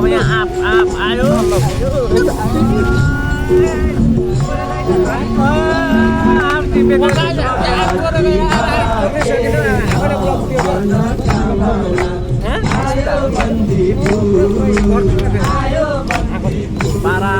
अब यहाँ आँप आयो आँप टिपेको बारा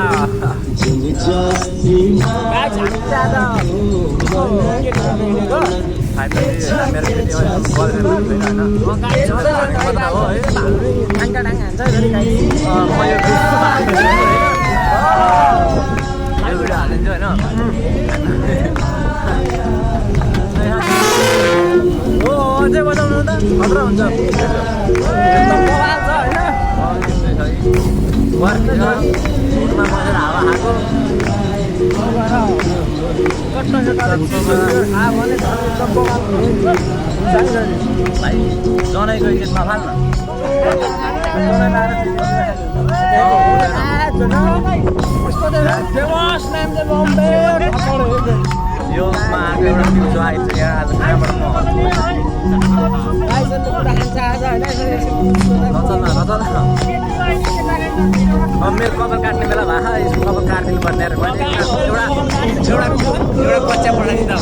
अझै बजाउनु त खतरा हुन्छ रोडमा बसेर हावा खाएको भाइ जनाइको गीतमा फाल्न यो आएको एउटा दिउँसो आइन्छ यहाँ आज कहाँबाट मेरो कपाल काट्ने बेला भए यसको कपाल काटिदिनु पर्ने एउटा बच्चा पठाइदिँदा